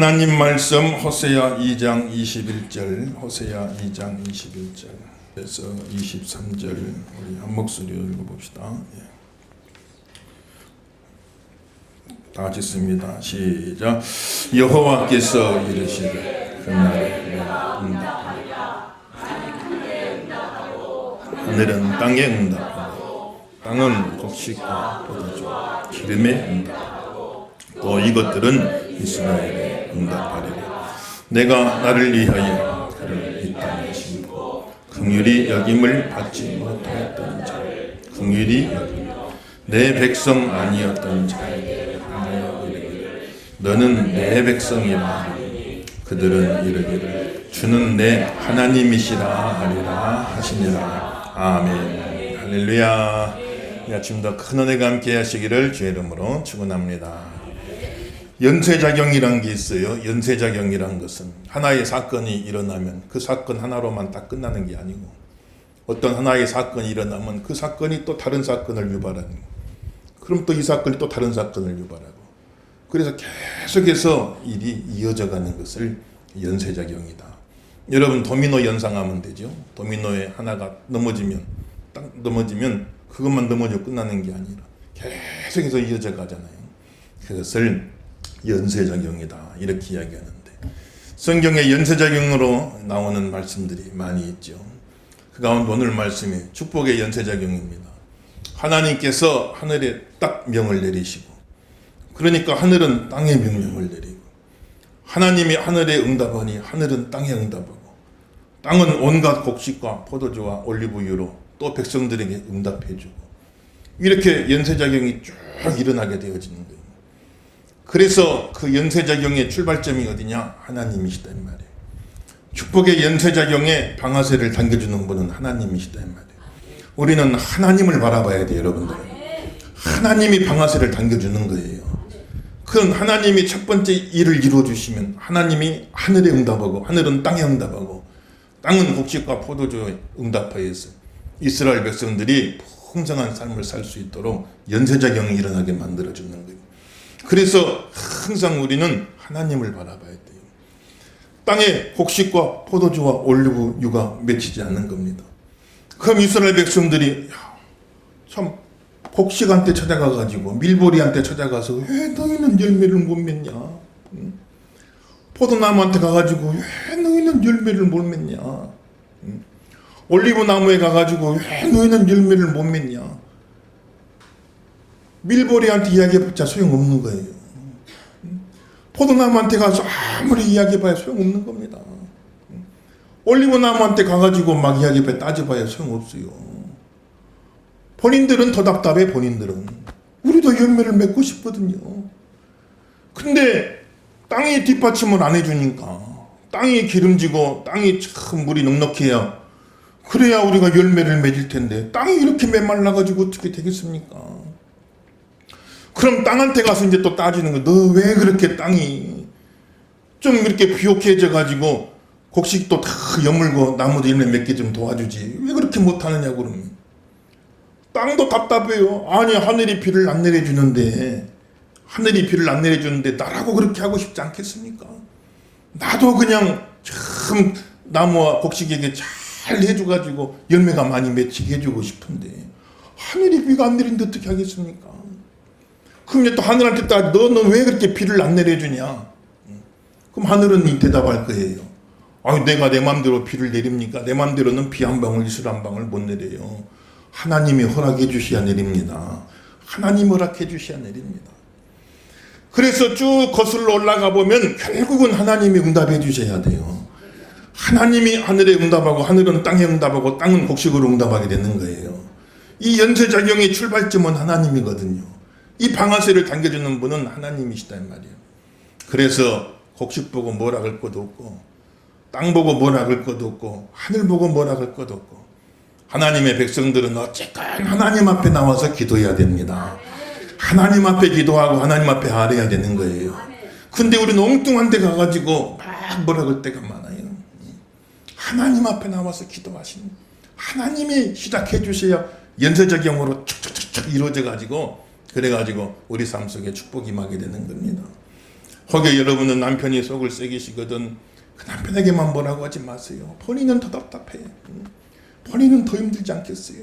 하나님 말씀 호세아 2장 21절, 호세아 2장 21절에서 23절 우리 한 목소리로 읽어봅시다. 다 같이 씁니다. 시작. 여호와께서 이르시되 그날에 내가 응답하리라. 하늘은 땅에 응답하고 땅은 곡식과 포도주 기름에 응답하고 또 이것들은 이스라엘에 응답하리라. 내가 나를 위하여 그를 이 땅에 심고 긍휼히 여김을 받지 못하였던 자를 긍휼히 여기며 내 백성 아니었던 자에게 하여 이르기를 너는 내 백성이라 하니 그들은 이르기를 주는 내 하나님이시라 하리라 하시니라. 아멘. 할렐루야. 이 아침도 큰 은혜가 함께 하시기를 주의 이름으로 축원합니다. 연쇄작용이란 게 있어요. 연쇄작용이란 것은 하나의 사건이 일어나면 그 사건 하나로만 딱 끝나는 게 아니고 어떤 하나의 사건이 일어나면 그 사건이 또 다른 사건을 유발하는 거예요. 그럼 또 이 사건이 또 다른 사건을 유발하고 그래서 계속해서 일이 이어져 가는 것을 연쇄작용이다. 여러분 도미노 연상하면 되죠. 도미노에 하나가 넘어지면 딱 넘어지면 그것만 넘어져 끝나는 게 아니라 계속해서 이어져 가잖아요. 그것을 연쇄작용이다 이렇게 이야기하는데 성경에 연쇄작용으로 나오는 말씀들이 많이 있죠. 그 가운데 오늘 말씀이 축복의 연쇄작용입니다. 하나님께서 하늘에 딱 명을 내리시고 그러니까 하늘은 땅에 명령을 내리고 하나님이 하늘에 응답하니 하늘은 땅에 응답하고 땅은 온갖 곡식과 포도주와 올리브유로 또 백성들에게 응답해주고 이렇게 연쇄작용이 쭉 일어나게 되어지는 거예요. 그래서 그 연쇄작용의 출발점이 어디냐? 하나님이시다 이 말이에요. 축복의 연쇄작용에 방아쇠를 당겨주는 분은 하나님이시다 이 말이에요. 우리는 하나님을 바라봐야 돼요, 여러분들. 하나님이 방아쇠를 당겨주는 거예요. 그건 하나님이 첫 번째 일을 이루어주시면 하나님이 하늘에 응답하고 하늘은 땅에 응답하고 땅은 곡식과 포도주에 응답하여서 이스라엘 백성들이 풍성한 삶을 살 수 있도록 연쇄작용이 일어나게 만들어주는 거예요. 그래서 항상 우리는 하나님을 바라봐야 돼요. 땅에 곡식과 포도주와 올리브유가 맺히지 않는 겁니다. 그럼 이스라엘 백성들이 참 곡식한테 찾아가가지고 밀보리한테 찾아가서 왜 너희는 열매를 못 맺냐? 포도나무한테 가가지고 왜 너희는 열매를 못 맺냐? 올리브나무에 가가지고 왜 너희는 열매를 못 맺냐? 밀보리한테 이야기해봤자 소용없는 거예요. 포도나무한테 가서 아무리 이야기해봐야 소용없는 겁니다. 올리브나무한테 가가지고 막 이야기해봐야 따져봐야 소용없어요. 본인들은 더 답답해. 본인들은 우리도 열매를 맺고 싶거든요. 근데 땅이 뒷받침을 안 해주니까 땅이 기름지고 땅이 참 물이 넉넉해야 그래야 우리가 열매를 맺을 텐데 땅이 이렇게 메말라가지고 어떻게 되겠습니까? 그럼 땅한테 가서 이제 또 따지는 거. 너 왜 그렇게 땅이 좀 이렇게 비옥해져 가지고 곡식도 다 여물고 나무도 열매 몇 개 좀 도와주지. 왜 그렇게 못하느냐 그러면. 땅도 답답해요. 아니 하늘이 비를 안 내려주는데 하늘이 비를 안 내려주는데 나라고 그렇게 하고 싶지 않겠습니까? 나도 그냥 참 나무와 곡식에게 잘 해줘가지고 열매가 많이 맺히게 해주고 싶은데 하늘이 비가 안 내리는데 어떻게 하겠습니까? 그럼 이제 또 하늘한테 따 너는 왜 그렇게 비를 안 내려주냐? 그럼 하늘은 대답할 거예요. 아니 내가 내 마음대로 비를 내립니까? 내 마음대로는 비 한 방울 이슬 한 방울 못 내려요. 하나님이 허락해 주셔야 내립니다. 하나님 허락해 주셔야 내립니다. 그래서 쭉 거슬러 올라가 보면 결국은 하나님이 응답해 주셔야 돼요. 하나님이 하늘에 응답하고 하늘은 땅에 응답하고 땅은 곡식으로 응답하게 되는 거예요. 이 연쇄작용의 출발점은 하나님이거든요. 이 방아쇠를 당겨주는 분은 하나님이시다 이 말이에요. 그래서 곡식 보고 뭐라 할 것도 없고 땅 보고 뭐라 할 것도 없고 하늘 보고 뭐라 할 것도 없고 하나님의 백성들은 어쨌건 하나님 앞에 나와서 기도해야 됩니다. 하나님 앞에 기도하고 하나님 앞에 아뢰야 되는 거예요. 근데 우리는 엉뚱한 데 가가지고 막 뭐라 할 때가 많아요. 하나님 앞에 나와서 기도하시는 하나님이 시작해 주셔야 연쇄작용으로 촉촉촉촉 이루어져 가지고 그래가지고 우리 삶 속에 축복이 임하게 되는 겁니다. 혹여 여러분은 남편이 속을 새기시거든 그 남편에게만 뭐라고 하지 마세요. 본인은 더 답답해. 본인은 더 힘들지 않겠어요?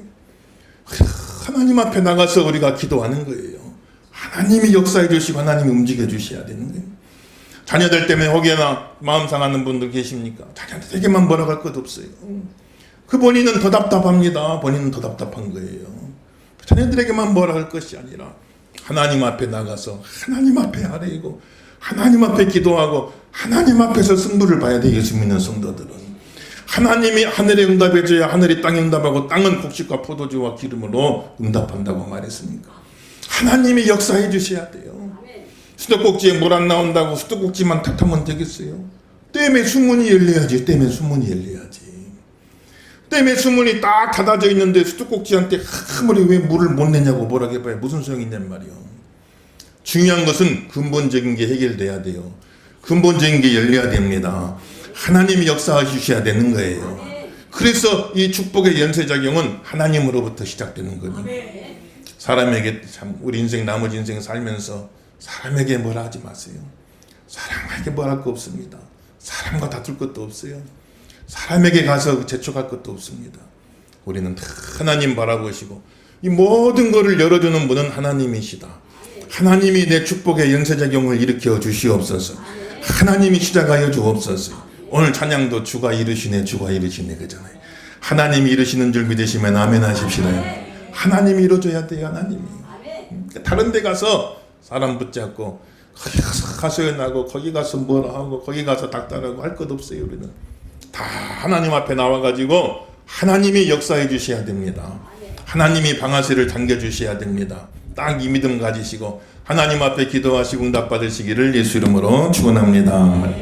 하나님 앞에 나가서 우리가 기도하는 거예요. 하나님이 역사해 주시고 하나님이 움직여 주셔야 되는 거예요. 자녀들 때문에 혹여나 마음 상하는 분들 계십니까? 자녀들에게만 뭐라고 할 것 없어요. 그 본인은 더 답답합니다. 본인은 더 답답한 거예요. 자녀들에게만 뭐라 할 것이 아니라 하나님 앞에 나가서 하나님 앞에 아뢰고 하나님 앞에 기도하고 하나님 앞에서 승부를 봐야 돼. 예수 믿는 성도들은 하나님이 하늘에 응답해 줘야 하늘이 땅에 응답하고 땅은 곡식과 포도주와 기름으로 응답한다고 말했으니까 하나님이 역사해 주셔야 돼요. 수도꼭지에 물 안 나온다고 수도꼭지만 탓하면 되겠어요? 댐에 수문이 열려야지. 댐에 수문이 열려야지. 댐에 수문이 딱 닫아져 있는데 수도꼭지한테 아무리 왜 물을 못 내냐고 뭐라고 해봐야 무슨 소용이 있냔 말이요. 중요한 것은 근본적인 게 해결돼야 돼요. 근본적인 게 열려야 됩니다. 하나님이 역사해 주셔야 되는 거예요. 그래서 이 축복의 연쇄작용은 하나님으로부터 시작되는 거예요. 사람에게 참 우리 인생 나머지 인생 살면서 사람에게 뭐라 하지 마세요. 사람에게 뭐라 할 거 없습니다. 사람과 다툴 것도 없어요. 사람에게 가서 재촉할 것도 없습니다. 우리는 다 하나님 바라보시고 이 모든 것을 열어주는 분은 하나님이시다. 하나님이 내 축복의 연쇄작용을 일으켜 주시옵소서. 하나님이 시작하여 주옵소서. 오늘 찬양도 주가 이루시네 주가 이루시네 그잖아요. 하나님이 이루시는 줄 믿으시면 아멘 하십시다. 하나님이 이루어줘야 돼요. 하나님이. 다른 데 가서 사람 붙잡고 거기 가서 가소연하고 거기 가서 뭐라 하고 거기 가서 닥달하고 할 것 없어요. 우리는 다 하나님 앞에 나와가지고 하나님이 역사해 주셔야 됩니다. 하나님이 방아쇠를 당겨 주셔야 됩니다. 딱 이 믿음 가지시고 하나님 앞에 기도하시고 응답 받으시기를 예수 이름으로 축원합니다.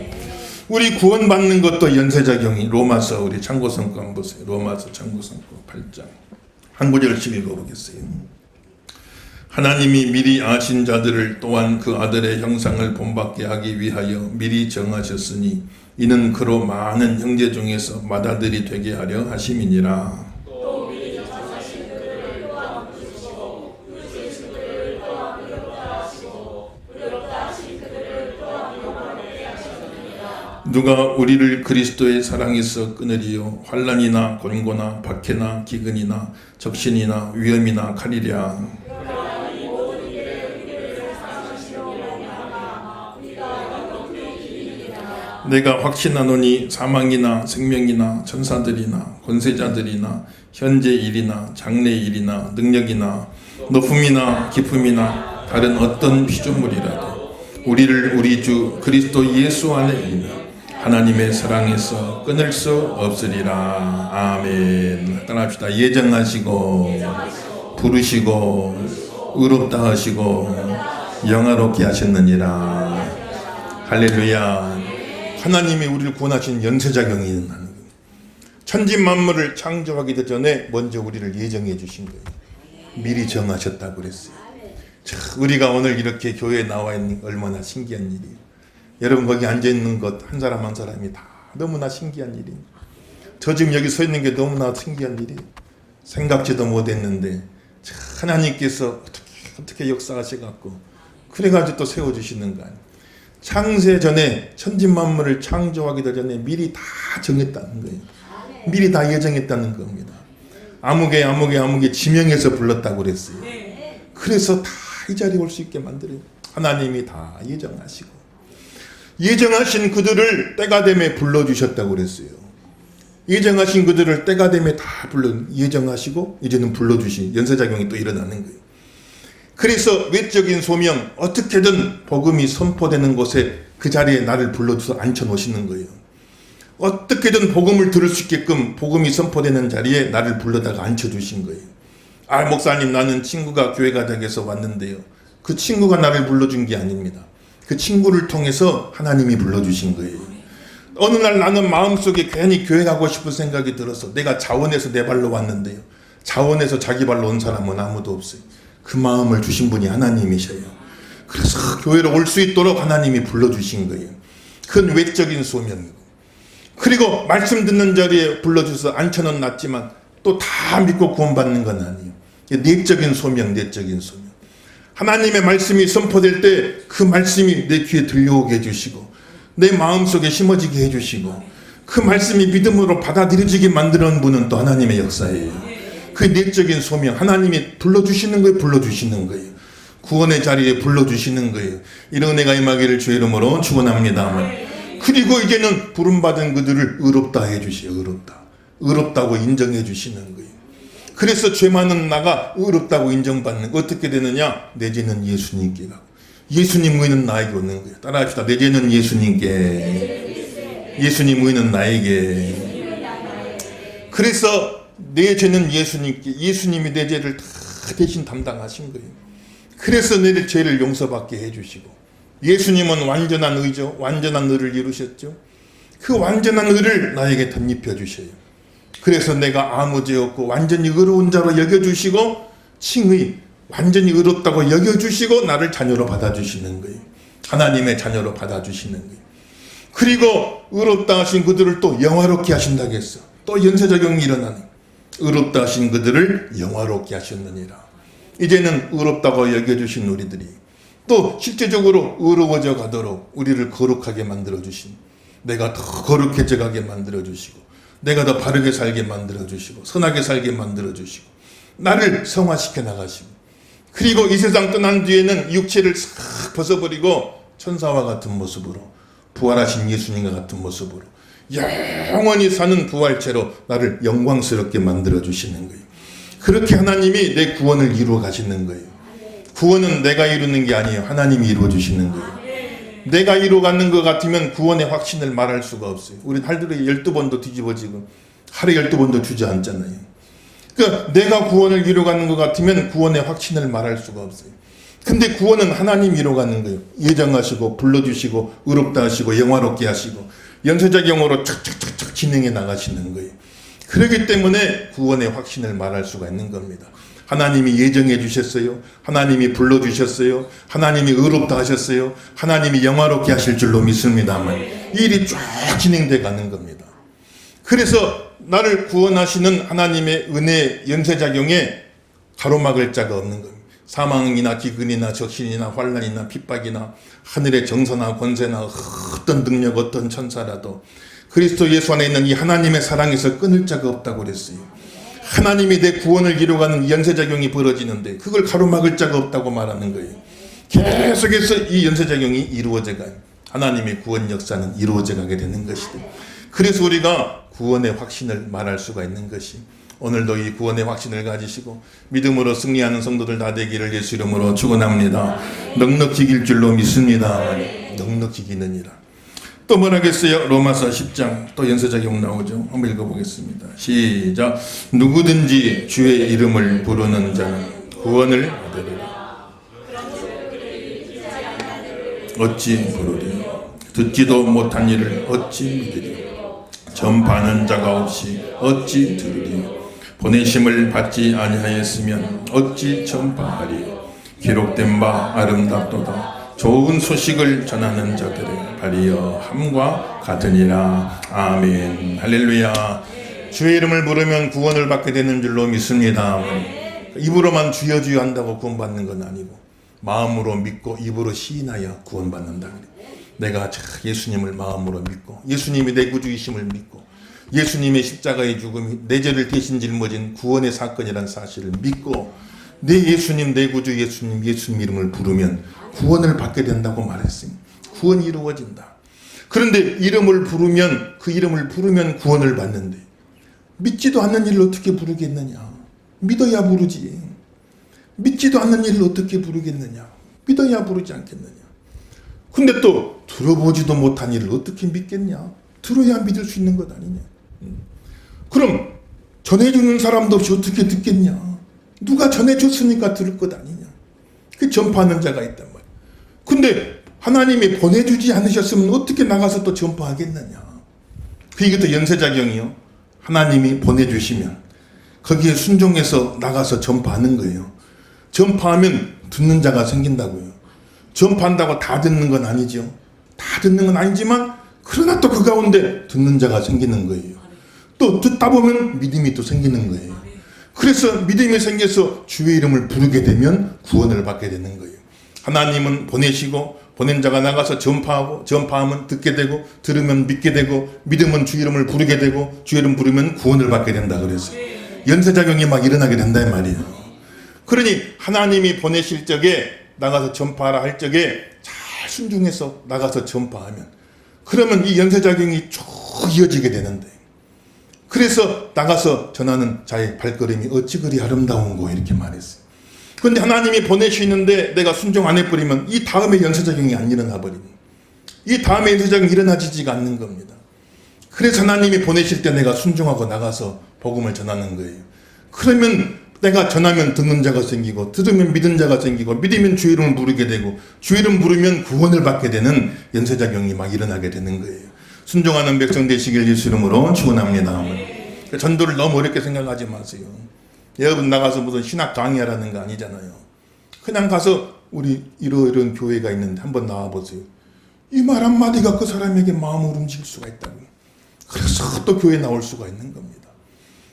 우리 구원받는 것도 연쇄작용이 로마서 우리 참고성구 한번 보세요. 로마서 참고성구 8장 한 구절씩 읽어보겠어요. 하나님이 미리 아신 자들을 또한 그 아들의 형상을 본받게 하기 위하여 미리 정하셨으니 이는 그로 많은 형제 중에서 맏아들이 되게 하려 하심이니라. 누가 우리를 그리스도의 사랑에서 끊으리요 환난이나 곤고나 박해나 기근이나 적신이나 위험이나 칼이랴. 내가 확신하노니 사망이나 생명이나 천사들이나 권세자들이나 현재 일이나 장래 일이나 능력이나 높음이나 깊음이나 다른 어떤 피조물이라도 우리를 우리 주 그리스도 예수 안에 있는 하나님의 사랑에서 끊을 수 없으리라. 아멘. 따라합시다. 예정하시고 부르시고 의롭다 하시고 영화롭게 하셨느니라. 할렐루야. 하나님이 우리를 구원하신 연쇄작용이 있는 거예요. 천지 만물을 창조하기도 전에 먼저 우리를 예정해 주신 거예요. 미리 정하셨다고 그랬어요. 자, 우리가 오늘 이렇게 교회에 나와 있는 게 얼마나 신기한 일이에요. 여러분 거기 앉아있는 것 한 사람 한 사람이 다 너무나 신기한 일이에요. 저 지금 여기 서 있는 게 너무나 신기한 일이에요. 생각지도 못했는데 하나님께서 어떻게 역사하셔갖고 그래가지고 또 세워주시는 거 아니에요. 창세 전에 천지 만물을 창조하기도 전에 미리 다 정했다는 거예요. 미리 다 예정했다는 겁니다. 아무개 지명해서 불렀다고 그랬어요. 그래서 다 이 자리에 올 수 있게 만들어요. 하나님이 다 예정하시고 예정하신 그들을 때가 되면 불러주셨다고 그랬어요. 예정하신 그들을 때가 되면 다 예정하시고 이제는 불러주신 연쇄작용이 또 일어나는 거예요. 그래서 외적인 소명 어떻게든 복음이 선포되는 곳에 그 자리에 나를 불러줘서 앉혀놓으시는 거예요. 어떻게든 복음을 들을 수 있게끔 복음이 선포되는 자리에 나를 불러다가 앉혀주신 거예요. 아 목사님 나는 친구가 교회 가정에서 왔는데요. 그 친구가 나를 불러준 게 아닙니다. 그 친구를 통해서 하나님이 불러주신 거예요. 어느 날 나는 마음속에 괜히 교회 가고 싶은 생각이 들어서 내가 자원해서 내 발로 왔는데요. 자원해서 자기 발로 온 사람은 아무도 없어요. 그 마음을 주신 분이 하나님이셔요. 그래서 교회로 올 수 있도록 하나님이 불러주신 거예요. 그건 외적인 소명이고 그리고 말씀 듣는 자리에 불러주셔서 앉혀는 놨지만 또 다 믿고 구원받는 건 아니에요. 내적인 소명. 하나님의 말씀이 선포될 때 그 말씀이 내 귀에 들려오게 해주시고 내 마음속에 심어지게 해주시고 그 말씀이 믿음으로 받아들여지게 만드는 분은 또 하나님의 역사예요. 그 내적인 소명, 하나님이 불러주시는 거예요. 불러주시는 거예요. 구원의 자리에 불러주시는 거예요. 이런 은혜가 임하기를 주의 이름으로 축원합니다. 그리고 이제는 부름받은 그들을 의롭다 해주시요. 의롭다고 인정해 주시는 거예요. 그래서 죄 많은 나가 의롭다고 인정받는 거. 어떻게 되느냐? 내 죄는 예수님께 가고 예수님 의는 나에게 오는 거예요. 따라합시다. 내 죄는 예수님께, 예수님 의는 나에게. 그래서 내 죄는 예수님께, 예수님이 내 죄를 다 대신 담당하신 거예요. 그래서 내 죄를 용서받게 해주시고 예수님은 완전한 의죠. 완전한 의를 이루셨죠. 그 완전한 의를 나에게 덧입혀 주셔요. 그래서 내가 아무 죄 없고 완전히 의로운 자로 여겨주시고 칭의, 완전히 의롭다고 여겨주시고 나를 자녀로 받아주시는 거예요. 하나님의 자녀로 받아주시는 거예요. 그리고 의롭다 하신 그들을 또 영화롭게 하신다고 했어. 또 연쇄작용이 일어나네. 의롭다 하신 그들을 영화롭게 하셨느니라. 이제는 의롭다고 여겨주신 우리들이 또 실제적으로 의로워져 가도록 우리를 거룩하게 만들어주신, 내가 더 거룩해져 가게 만들어주시고 내가 더 바르게 살게 만들어주시고 선하게 살게 만들어주시고 나를 성화시켜 나가시고, 그리고 이 세상 떠난 뒤에는 육체를 싹 벗어버리고 천사와 같은 모습으로, 부활하신 예수님과 같은 모습으로 영원히 사는 부활체로 나를 영광스럽게 만들어주시는 거예요. 그렇게 하나님이 내 구원을 이루어 가시는 거예요. 구원은 내가 이루는 게 아니에요. 하나님이 이루어 주시는 거예요. 내가 이루어가는 것 같으면 구원의 확신을 말할 수가 없어요. 우리 하루에 12번도 뒤집어지고 하루에 12번도 주저앉잖아요. 그러니까 내가 구원을 이루어가는 것 같으면 구원의 확신을 말할 수가 없어요. 근데 구원은 하나님이 이루어가는 거예요. 예정하시고 불러주시고 의롭다 하시고 영화롭게 하시고 연쇄작용으로 척척척척 진행해 나가시는 거예요. 그렇기 때문에 구원의 확신을 말할 수가 있는 겁니다. 하나님이 예정해 주셨어요. 하나님이 불러주셨어요. 하나님이 의롭다 하셨어요. 하나님이 영화롭게 하실 줄로 믿습니다만 이 일이 쫙 진행돼 가는 겁니다. 그래서 나를 구원하시는 하나님의 은혜 연쇄작용에 가로막을 자가 없는 겁니다. 사망이나 기근이나 적신이나 환난이나 핍박이나 하늘의 정사나 권세나 어떤 능력 어떤 천사라도 그리스도 예수 안에 있는 이 하나님의 사랑에서 끊을 자가 없다고 그랬어요. 하나님이 내 구원을 이루어가는 연쇄작용이 벌어지는데 그걸 가로막을 자가 없다고 말하는 거예요. 계속해서 이 연쇄작용이 이루어져가요. 하나님의 구원 역사는 이루어져가게 되는 것이다. 그래서 우리가 구원의 확신을 말할 수가 있는 것이, 오늘도 이 구원의 확신을 가지시고 믿음으로 승리하는 성도들 다 되기를 예수 이름으로 축원합니다. 넉넉히 이길 줄로 믿습니다. 넉넉히 이기느니라. 또 뭐라겠어요? 로마서 10장 또 연쇄작용 나오죠. 한번 읽어보겠습니다. 시작. 누구든지 주의 이름을 부르는 자는 구원을 얻으리라. 어찌 부르리요? 듣지도 못한 일을 어찌 믿으리요? 전파하는 자가 없이 어찌 들으리요? 보내심을 받지 아니하였으면 어찌 전파하리요? 기록된 바 아름답도다. 좋은 소식을 전하는 자들의 발이여 함과 같으니라. 아멘. 할렐루야. 주의 이름을 부르면 구원을 받게 되는 줄로 믿습니다. 입으로만 주여 주여 한다고 구원받는 건 아니고 마음으로 믿고 입으로 시인하여 구원받는다. 내가 예수님을 마음으로 믿고 예수님이 내 구주이심을 믿고 예수님의 십자가의 죽음이 내 죄를 대신 짊어진 구원의 사건이라는 사실을 믿고 내 예수님 내 구주 예수님 이름을 부르면 구원을 받게 된다고 말했어요. 구원이 이루어진다. 그런데 이름을 부르면 그 이름을 부르면 구원을 받는데 믿지도 않는 일을 어떻게 부르겠느냐. 믿어야 부르지. 믿지도 않는 일을 어떻게 부르겠느냐. 믿어야 부르지 않겠느냐. 근데 또 들어보지도 못한 일을 어떻게 믿겠냐. 들어야 믿을 수 있는 것 아니냐. 그럼 전해주는 사람도 없이 어떻게 듣겠냐. 누가 전해줬으니까 들을 것 아니냐. 그 전파하는 자가 있단 말이야. 근데 하나님이 보내주지 않으셨으면 어떻게 나가서 또 전파하겠느냐. 그게 또 연쇄작용이요. 하나님이 보내주시면 거기에 순종해서 나가서 전파하는 거예요. 전파하면 듣는 자가 생긴다고요. 전파한다고 다 듣는 건 아니죠. 다 듣는 건 아니지만 그러나 또 그 가운데 듣는 자가 생기는 거예요. 또 듣다 보면 믿음이 또 생기는 거예요. 그래서 믿음이 생겨서 주의 이름을 부르게 되면 구원을 받게 되는 거예요. 하나님은 보내시고 보낸 자가 나가서 전파하고 전파하면 듣게 되고 들으면 믿게 되고 믿으면 주 이름을 부르게 되고 주 이름 부르면 구원을 받게 된다 그래서 연쇄작용이 막 일어나게 된다 이 말이에요. 그러니 하나님이 보내실 적에 나가서 전파하라 할 적에 잘 순종해서 나가서 전파하면 그러면 이 연쇄작용이 쭉 이어지게 되는데 그래서 나가서 전하는 자의 발걸음이 어찌 그리 아름다운고 이렇게 말했어요. 그런데 하나님이 보내시는데 내가 순종 안 해버리면 이 다음에 연쇄작용이 안 일어나 버립니다. 이 다음에 연쇄작용이 일어나지지가 않는 겁니다. 그래서 하나님이 보내실 때 내가 순종하고 나가서 복음을 전하는 거예요. 그러면 내가 전하면 듣는 자가 생기고 들으면 믿는 자가 생기고 믿으면 주 이름을 부르게 되고 주 이름 부르면 구원을 받게 되는 연쇄작용이 막 일어나게 되는 거예요. 순종하는 백성 되시길 예수 이름으로 축원합니다. 전도를 너무 어렵게 생각하지 마세요. 여러분 나가서 무슨 신학 강의하라는 거 아니잖아요. 그냥 가서 우리 이런 교회가 있는데 한번 나와보세요. 이 말 한마디가 그 사람에게 마음을 움직일 수가 있다고. 그래서 또 교회 나올 수가 있는 겁니다.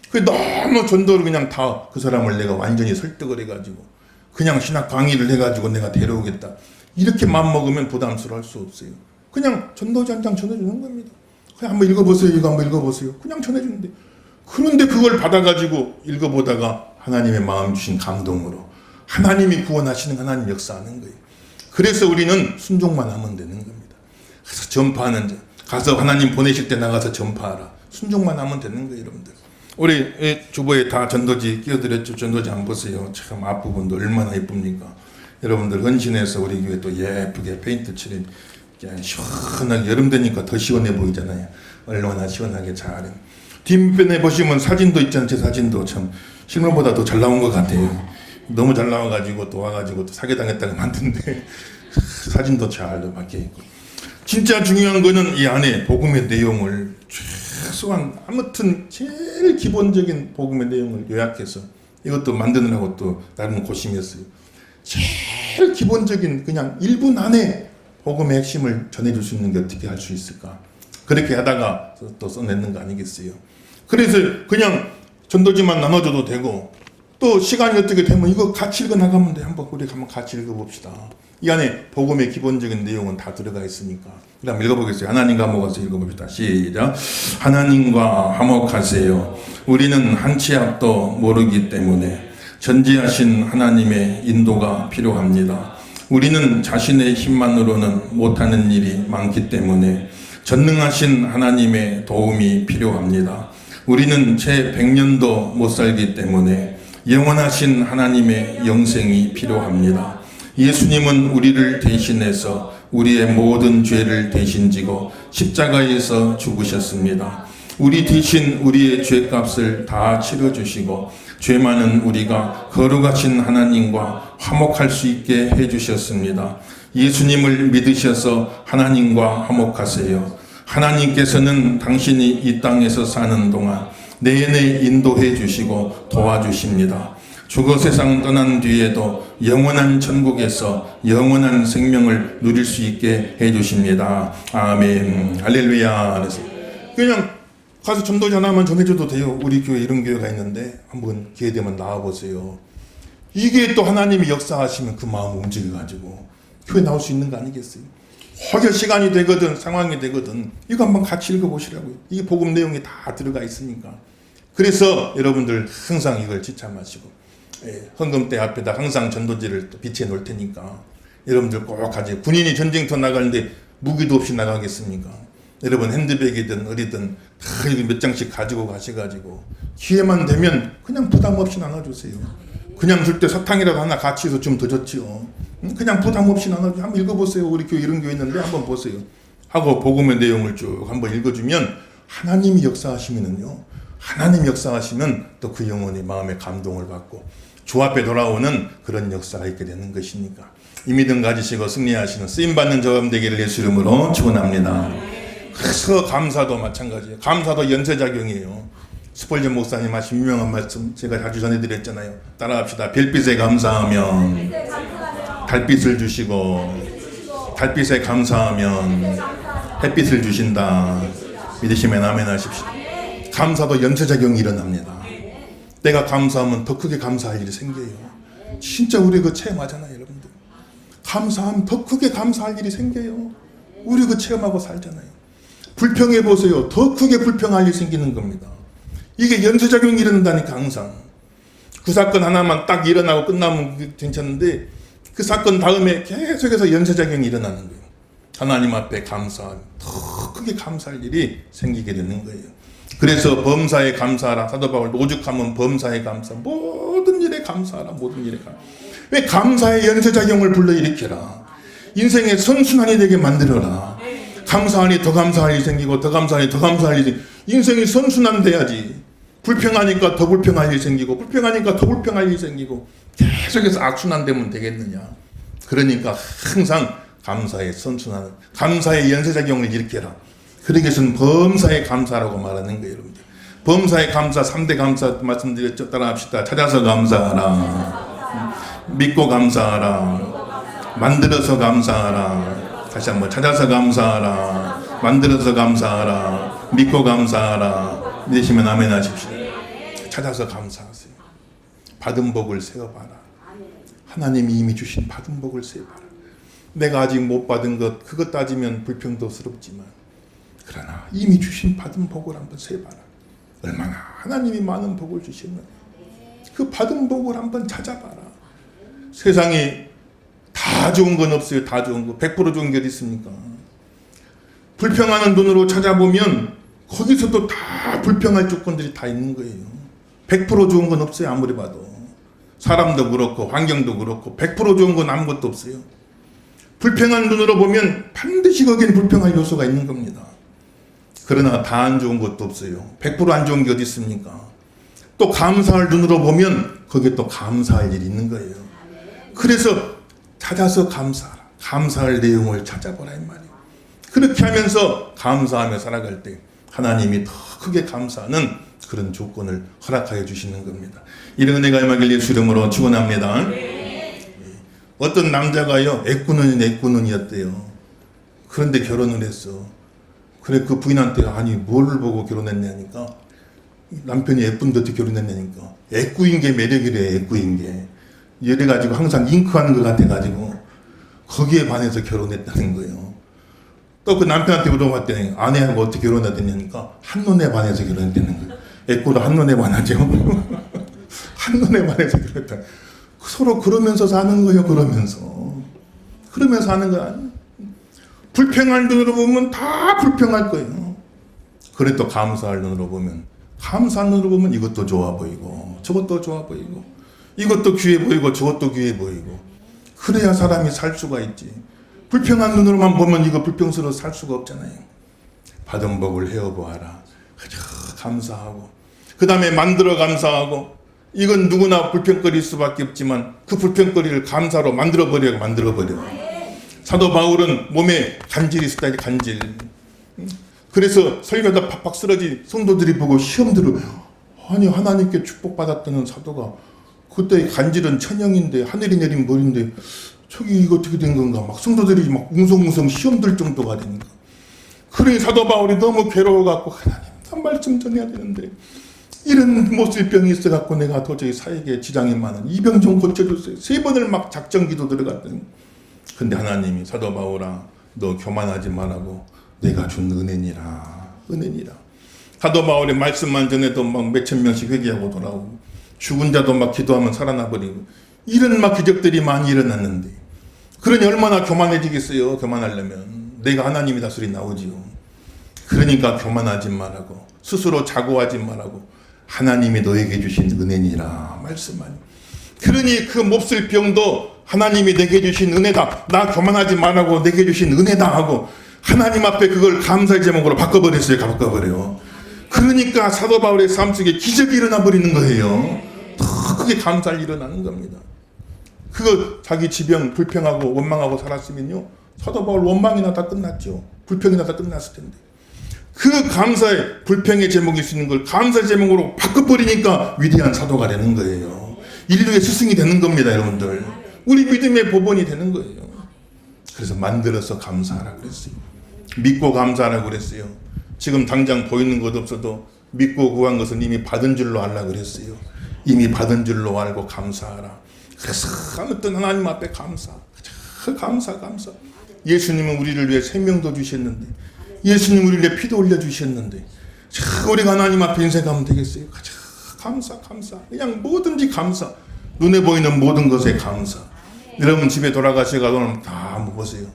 그 너무 전도를 그냥 다 그 사람을 내가 완전히 설득을 해가지고 그냥 신학 강의를 해가지고 내가 데려오겠다. 이렇게 마음먹으면 부담스러워할 수 없어요. 그냥 전도지 한 장 전해주는 겁니다. 그냥 한번 읽어보세요. 이거 한번 읽어보세요. 그냥 전해주는데 그런데 그걸 받아가지고 읽어보다가 하나님의 마음 주신 감동으로 하나님이 구원하시는 하나님 역사하는 거예요. 그래서 우리는 순종만 하면 되는 겁니다. 그래서 전파하는 자 가서 하나님 보내실 때 나가서 전파하라. 순종만 하면 되는 거예요. 여러분들 우리 주보에 다 전도지 끼워드렸죠. 전도지 안 보세요. 참 앞부분도 얼마나 예쁩니까. 여러분들 헌신해서 우리 교회 또 예쁘게 페인트 칠인 시원하게 여름 되니까 더 시원해 보이잖아요. 얼마나 시원하게 잘해. 뒷면에 보시면 사진도 있잖아요. 제 사진도 참 실물보다 더 잘 나온 것 같아요. 너무 잘 나와가지고 또 와가지고 또 사기당했다가 만든데 사진도 잘 박혀있고 진짜 중요한 거는 이 안에 복음의 내용을 최소한 아무튼 제일 기본적인 복음의 내용을 요약해서 이것도 만드느라고 또 나름 고심했어요. 제일 기본적인 그냥 1분 안에 복음의 핵심을 전해줄 수 있는 게 어떻게 할 수 있을까? 그렇게 하다가 또 써냈는 거 아니겠어요? 그래서 그냥 전도지만 나눠줘도 되고 또 시간이 어떻게 되면 이거 같이 읽어나가면 돼. 한번 우리 한번 같이 읽어봅시다. 이 안에 복음의 기본적인 내용은 다 들어가 있으니까. 그럼 읽어보겠어요. 하나님과 화목하세요. 읽어봅시다. 시작. 하나님과 화목하세요. 우리는 한 치 앞도 모르기 때문에 전지하신 하나님의 인도가 필요합니다. 우리는 자신의 힘만으로는 못하는 일이 많기 때문에 전능하신 하나님의 도움이 필요합니다. 우리는 채 100년도 못 살기 때문에 영원하신 하나님의 영생이 필요합니다. 예수님은 우리를 대신해서 우리의 모든 죄를 대신지고 십자가에서 죽으셨습니다. 우리 대신 우리의 죄값을 다 치러주시고 죄 많은 우리가 거룩하신 하나님과 화목할 수 있게 해주셨습니다. 예수님을 믿으셔서 하나님과 화목하세요. 하나님께서는 당신이 이 땅에서 사는 동안 내내 인도해 주시고 도와주십니다. 죽어 세상 떠난 뒤에도 영원한 천국에서 영원한 생명을 누릴 수 있게 해주십니다. 아멘. 할렐루야. 그냥 가서 전도지 하나만 전해줘도 돼요. 우리 교회 이런 교회가 있는데 한번 기회 되면 나와보세요. 이게 또 하나님이 역사하시면 그 마음 움직여가지고 교회 나올 수 있는 거 아니겠어요? 혹여 시간이 되거든 상황이 되거든 이거 한번 같이 읽어보시라고요. 이게 복음 내용이 다 들어가 있으니까. 그래서 여러분들 항상 이걸 지참하시고 헌금대 앞에다 항상 전도지를 비치해 놓을 테니까 여러분들 꼭 가지고 군인이 전쟁터 나가는데 무기도 없이 나가겠습니까? 여러분 핸드백이든 어디든 다 몇 장씩 가지고 가셔가지고 기회만 되면 그냥 부담 없이 나눠주세요. 그냥 줄 때 사탕이라도 하나 같이 해서 좀 더 줬지요. 그냥 부담 없이 나눠주세요. 한번 읽어보세요. 우리 교회 이런 교회 있는데 한번 보세요. 하고 복음의 내용을 쭉 한번 읽어주면 하나님이 역사하시면은요. 하나님 역사하시면 또 그 영혼이 마음의 감동을 받고 주 앞에 돌아오는 그런 역사가 있게 되는 것이니까 이 믿음 가지시고 승리하시는 쓰임받는 저음 되기를 예수 이름으로 축원합니다. 그래서 감사도 마찬가지예요. 감사도 연쇄작용이에요. 스폴전 목사님 하신 유명한 말씀 제가 자주 전해드렸잖아요. 따라합시다. 별빛에 감사하면 달빛을 주시고 달빛에 감사하면 햇빛을 주신다. 믿으시면 아멘 하십시오. 감사도 연쇄작용이 일어납니다. 내가 감사하면 더 크게 감사할 일이 생겨요. 진짜 우리 그 체험하잖아요, 여러분들. 감사하면 더 크게 감사할 일이 생겨요. 우리 그 체험하고 살잖아요. 불평해 보세요. 더 크게 불평할 일이 생기는 겁니다. 이게 연쇄작용이 일어난다니까, 항상. 그 사건 하나만 딱 일어나고 끝나면 괜찮은데 그 사건 다음에 계속해서 연쇄작용이 일어나는 거예요. 하나님 앞에 감사하면 더 크게 감사할 일이 생기게 되는 거예요. 그래서 범사에 감사하라. 사도 바울 오죽하면 범사에 감사. 모든 일에 감사하라. 모든 일에 감사. 왜 감사의 연쇄작용을 불러일으켜라. 인생의 선순환이 되게 만들어라. 감사하니 더 감사할 일이 생기고 더 감사하니 더 감사할 일이 생기고 인생이 선순환 돼야지. 불평하니까 더 불평할 일이 생기고 불평하니까 더 불평할 일이 생기고 계속해서 악순환되면 되겠느냐. 그러니까 항상 감사의 선순환, 감사의 연쇄작용을 일으켜라. 그러기 위해서는 범사에 감사라고 말하는 거예요, 여러분들. 범사에 감사, 3대 감사 말씀드렸죠. 따라합시다. 찾아서 감사하라. 믿고 감사하라. 만들어서 감사하라. 다시 한번 찾아서 감사하라. 만들어서 감사하라. 믿고 감사하라. 믿으시면 아멘 하십시오. 찾아서 감사하세요. 받은 복을 세어봐라. 하나님이 이미 주신 받은 복을 세어봐라. 내가 아직 못 받은 것, 그것 따지면 불평도스럽지만 그러나 이미 주신 받은 복을 한번 세봐라. 얼마나 하나님이 많은 복을 주시는 그 받은 복을 한번 찾아봐라. 세상에 다 좋은 건 없어요. 다 좋은 거. 100% 좋은 게 어디 있습니까? 불평하는 눈으로 찾아보면 거기서도 다 불평할 조건들이 다 있는 거예요. 100% 좋은 건 없어요. 아무리 봐도. 사람도 그렇고 환경도 그렇고 100% 좋은 건 아무것도 없어요. 불평한 눈으로 보면 반드시 거기엔 불평할 요소가 있는 겁니다. 그러나 다 안 좋은 것도 없어요. 100% 안 좋은 게 어디 있습니까? 또 감사할 눈으로 보면 거기에 또 감사할 일이 있는 거예요. 그래서 찾아서 감사하라. 감사할 내용을 찾아보라 이 말이에요. 그렇게 하면서 감사하며 살아갈 때 하나님이 더 크게 감사하는 그런 조건을 허락하여 주시는 겁니다. 이런 은혜가 임하길 예수 이름으로 축원합니다. 어떤 남자가요, 애꾸눈이었대요. 그런데 결혼을 했어. 그래 그 부인한테 아니 뭐를 보고 결혼했냐니까 남편이 예쁜데 어떻게 결혼했냐니까 애꾸인 게 매력이래. 애꾸인 게 이래가지고 항상 잉크하는 것 같아가지고 거기에 반해서 결혼했다는 거예요. 또 그 남편한테 물어봤더니 아내하고 어떻게 결혼했냐니까 한눈에 반해서 결혼했다는 거예요. 애꾸도 한눈에 반하죠. 한눈에 반해서 결혼했다. 서로 그러면서 사는 거예요. 그러면서 사는 거 아니에요. 불평할 눈으로 보면 다 불평할 거예요. 그래도 감사할 눈으로 보면 감사한 눈으로 보면 이것도 좋아 보이고 저것도 좋아 보이고 이것도 귀해 보이고 저것도 귀해 보이고 그래야 사람이 살 수가 있지. 불평한 눈으로만 보면 이거 불평스러워 살 수가 없잖아요. 받은 복을 헤어보아라. 그저 감사하고 그 다음에 만들어 감사하고 이건 누구나 불평거릴 수밖에 없지만 그 불평거리를 감사로 만들어버려. 사도 바울은 몸에 간질이 있었다. 간질. 그래서 설교하다 팍팍 쓰러진 성도들이 보고 시험 들어. 아니 하나님께 축복받았다는 사도가 그때 간질은 천형인데 하늘이 내린 벌인데 저기 이거 어떻게 된 건가 막 성도들이 막 웅성웅성 시험 들 정도가 되니까 그러니 사도 바울이 너무 괴로워갖고 하나님 한 말씀 전해야 되는데 이런 모슬병이 있어갖고 내가 도저히 사역에 지장이 많은 이 병 좀 고쳐주세요. 3번을 막 작정기도 들어갔더니 근데 하나님이 사도 바울아 너 교만하지 말라고 내가 준 은혜니라. 사도 바울의 말씀만 전해도 막 몇천 명씩 회개하고 돌아오고 죽은 자도 막 기도하면 살아나 버리고 이런 막 기적들이 많이 일어났는데 그러니 얼마나 교만해지겠어요. 교만하려면 내가 하나님이다 소리 나오지요. 그러니까 교만하지 말라고 스스로 자고하지 말라고 하나님이 너에게 주신 은혜니라 말씀하니 그러니 그 몹쓸 병도 하나님이 내게 주신 은혜다. 나 교만하지 말라고 내게 주신 은혜다 하고 하나님 앞에 그걸 감사의 제목으로 바꿔버려. 그러니까 사도 바울의 삶 속에 기적이 일어나 버리는 거예요. 더 크게 감사를 일어나는 겁니다. 그거 자기 지병 불평하고 원망하고 살았으면요 사도 바울 원망이나 다 끝났죠. 불평이나 다 끝났을 텐데 그 감사의 불평의 제목이 있는 걸 감사의 제목으로 바꿔버리니까 위대한 사도가 되는 거예요. 인류의 스승이 되는 겁니다. 여러분들 우리 믿음의 보본이 되는 거예요. 그래서 만들어서 감사하라 그랬어요. 믿고 감사하라 그랬어요. 지금 당장 보이는 것 없어도 믿고 구한 것은 이미 받은 줄로 알라 그랬어요. 이미 받은 줄로 알고 감사하라. 그래서 아무튼 하나님 앞에 감사. 감사. 예수님은 우리를 위해 생명도 주셨는데, 예수님은 우리를 위해 피도 흘려주셨는데, 우리가 하나님 앞에 인생하면 되겠어요? 감사. 그냥 뭐든지 감사. 눈에 보이는 모든 것에 감사. 여러분 집에 돌아가셔가지고 다 보세요.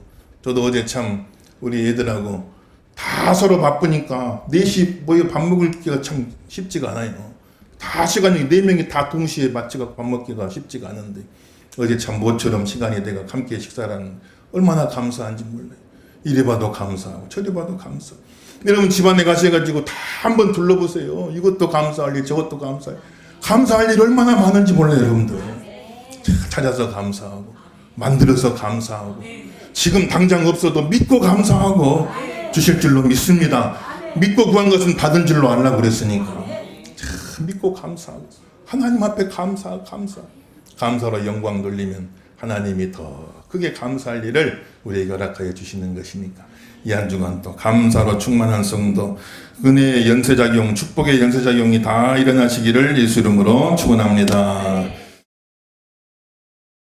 저도 어제 참 우리 애들하고 다 서로 바쁘니까 4시 모여 밥 먹기가 참 쉽지가 않아요. 다 시간이 4명이 다 동시에 맞춰서 밥 먹기가 쉽지가 않은데 어제 참 모처럼 시간이 돼가 함께 식사라는 얼마나 감사한지 몰라요. 이래 봐도 감사하고 저래 봐도 감사. 여러분 집안에 가셔가지고 다 한번 둘러보세요. 이것도 감사할 일, 저것도 감사할 일 얼마나 많은지 몰라요, 여러분들. 찾아서 감사하고 만들어서 감사하고 지금 당장 없어도 믿고 감사하고 주실 줄로 믿습니다. 믿고 구한 것은 받은 줄로 알라고 그랬으니까 믿고 감사하고 하나님 앞에 감사로 영광 돌리면 하나님이 더 크게 감사할 일을 우리에게 허락하여 주시는 것이니까 이 한 주간 또 감사로 충만한 성도 은혜의 연쇄작용 축복의 연쇄작용이 다 일어나시기를 예수 이름으로 축원합니다.